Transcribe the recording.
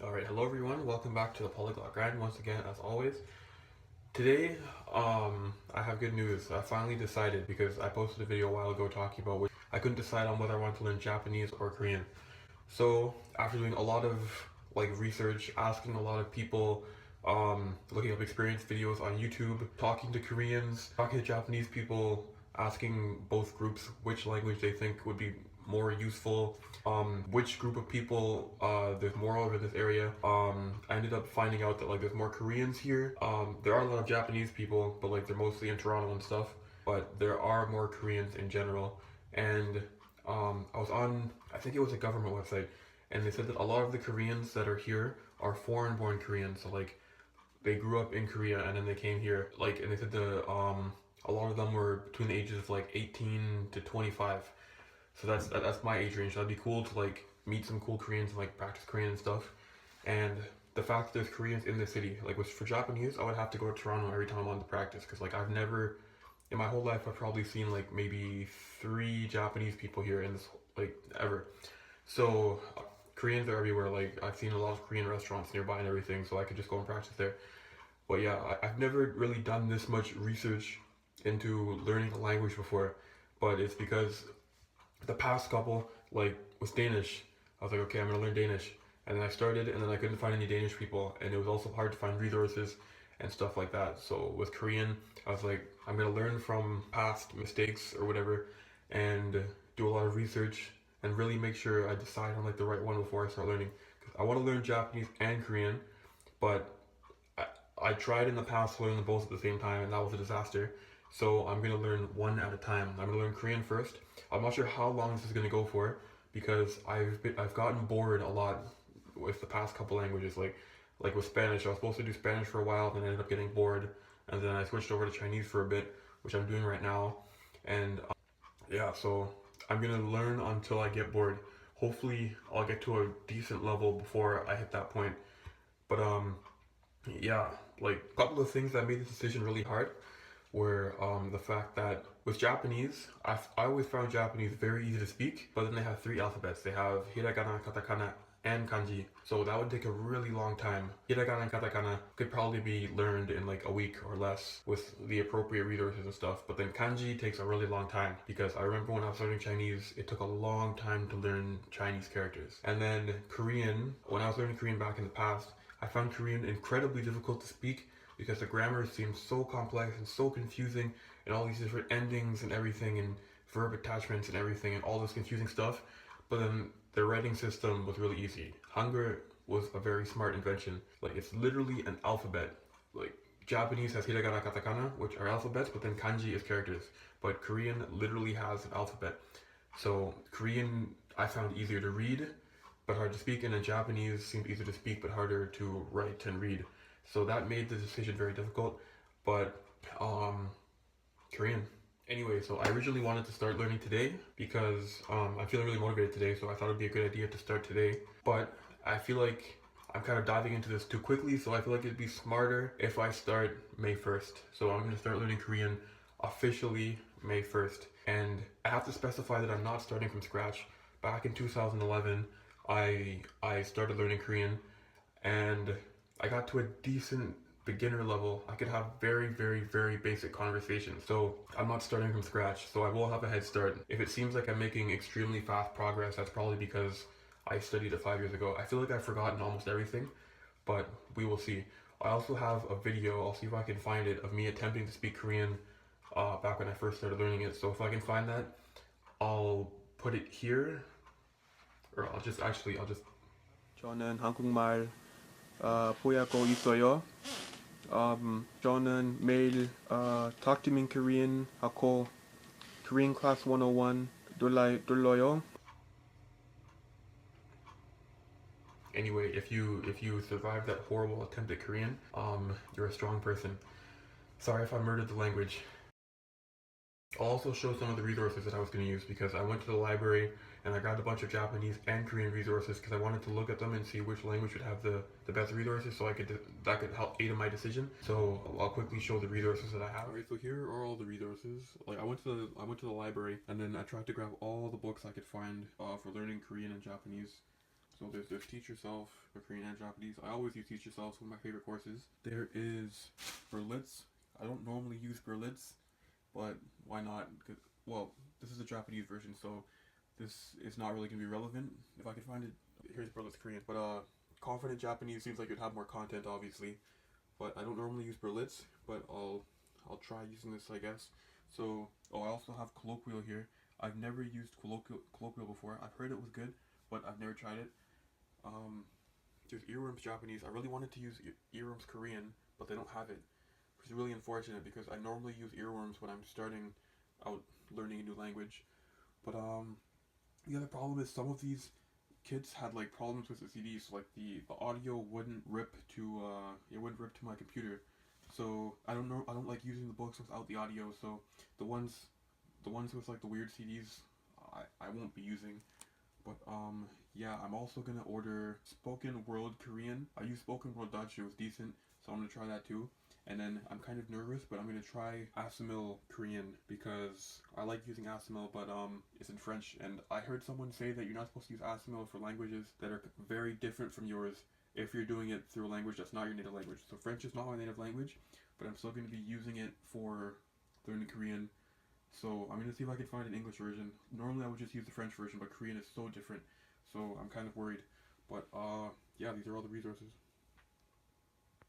Alright, hello everyone, welcome back to the Polyglot Grind once again as always. Today, I have good news. I finally decided because I posted a video a while ago talking about which I couldn't decide on whether I wanted to learn Japanese or Korean. So after doing a lot of research, asking a lot of people, looking up experience videos on YouTube, talking to Koreans, talking to Japanese people, asking both groups which language they think would be more useful, which group of people there's more of in this area. I ended up finding out that there's more Koreans here. There are a lot of Japanese people, but they're mostly in Toronto and stuff. But there are more Koreans in general, and I was on, I think it was a government website, and they said that a lot of the Koreans that are here are foreign-born Koreans. So they grew up in Korea and then they came here. And they said a lot of them were between the ages of 18 to 25. So that's my age range. That'd be cool to meet some cool Koreans and practice Korean and stuff. And the fact that there's Koreans in the city, which for Japanese, I would have to go to Toronto every time I wanted to practice because I've never, in my whole life, I've probably seen maybe 3 Japanese people here in this ever. So Koreans are everywhere. I've seen a lot of Korean restaurants nearby and everything, so I could just go and practice there. But yeah, I've never really done this much research into learning a language before, but it's because the past couple was Danish. I was like, okay, I'm gonna learn Danish, and then I started, and then I couldn't find any Danish people, and it was also hard to find resources and stuff like that. So with Korean, I was like, I'm gonna learn from past mistakes or whatever, and do a lot of research and really make sure I decide on the right one before I start learning. Because I want to learn Japanese and Korean, but I tried in the past to learn them both at the same time, and that was a disaster. So I'm gonna learn one at a time. I'm gonna learn Korean first. I'm not sure how long this is gonna go for because I've gotten bored a lot with the past couple languages. Like with Spanish, I was supposed to do Spanish for a while, then I ended up getting bored, and then I switched over to Chinese for a bit, which I'm doing right now. And yeah, so I'm gonna learn until I get bored. Hopefully, I'll get to a decent level before I hit that point. But yeah, a couple of things that made this decision really hard were the fact that with Japanese, I always found Japanese very easy to speak, but then they have 3 alphabets. They have hiragana, katakana, and kanji. So that would take a really long time. Hiragana and katakana could probably be learned in a week or less with the appropriate resources and stuff. But then kanji takes a really long time because I remember when I was learning Chinese, it took a long time to learn Chinese characters. And then Korean, when I was learning Korean back in the past, I found Korean incredibly difficult to speak because the grammar seems so complex and so confusing, and all these different endings and everything, and verb attachments and everything, and all this confusing stuff. But then the writing system was really easy. Hangul was a very smart invention. It's literally an alphabet. Japanese has hiragana, katakana, which are alphabets, but then kanji is characters. But Korean literally has an alphabet. So Korean I found easier to read, but hard to speak, and then Japanese seemed easier to speak but harder to write and read. So that made the decision very difficult, but Korean. Anyway, so I originally wanted to start learning today because I'm feeling really motivated today, so I thought it'd be a good idea to start today. But I feel like I'm kind of diving into this too quickly, so I feel like it'd be smarter if I start May 1st. So I'm going to start learning Korean officially May 1st. And I have to specify that I'm not starting from scratch. Back in 2011, I started learning Korean, and I got to a decent beginner level. I could have very, very, very basic conversations. So I'm not starting from scratch, so I will have a head start. If it seems like I'm making extremely fast progress, that's probably because I studied it 5 years ago. I feel like I've forgotten almost everything, but we will see. I also have a video, I'll see if I can find it, of me attempting to speak Korean back when I first started learning it. So if I can find that, I'll put it here, or I'll just 저는 한국말 보유하고 있어요. 저는 매일 Talk to Me in Korean 하고 Korean Class 101 눌러요. Anyway, if you survive that horrible attempt at Korean, you're a strong person. Sorry if I murdered the language. I'll also show some of the resources that I was going to use because I went to the library and I grabbed a bunch of Japanese and Korean resources because I wanted to look at them and see which language would have the best resources, so that could help aid in my decision. So I'll quickly show the resources that I have. Alright, so here are all the resources. I went to the library and then I tried to grab all the books I could find for learning Korean and Japanese. So there's Teach Yourself for Korean and Japanese. I always use Teach Yourself. It's one of my favorite courses. There is Berlitz. I don't normally use Berlitz, but why not? Well, this is a Japanese version, so this is not really going to be relevant if I can find it. Here's Berlitz Korean. But Confident Japanese seems like it'd have more content, obviously. But I don't normally use Berlitz, but I'll try using this, I guess. So, oh, I also have Colloquial here. I've never used Colloquial before. I've heard it was good, but I've never tried it. There's Earworms Japanese. I really wanted to use Earworms Korean, but they don't have it, which is really unfortunate because I normally use Earworms when I'm starting out learning a new language. But the other problem is some of these kits had like problems with the CDs, so like the audio wouldn't rip to my computer. So I don't like using the books without the audio. So the ones with like the weird CDs, I won't be using. But yeah, I'm also gonna order Spoken World Korean. I used Spoken World Dutch, it was decent, so I'm gonna try that too. And then I'm kind of nervous, but I'm gonna try Asimil Korean because I like using Asimil, but it's in French, and I heard someone say that you're not supposed to use Asimil for languages that are very different from yours if you're doing it through a language that's not your native language. So French is not my native language, but I'm still gonna be using it for learning Korean. So I'm gonna see if I can find an English version. Normally I would just use the French version, but Korean is so different, so I'm kind of worried. But yeah, these are all the resources.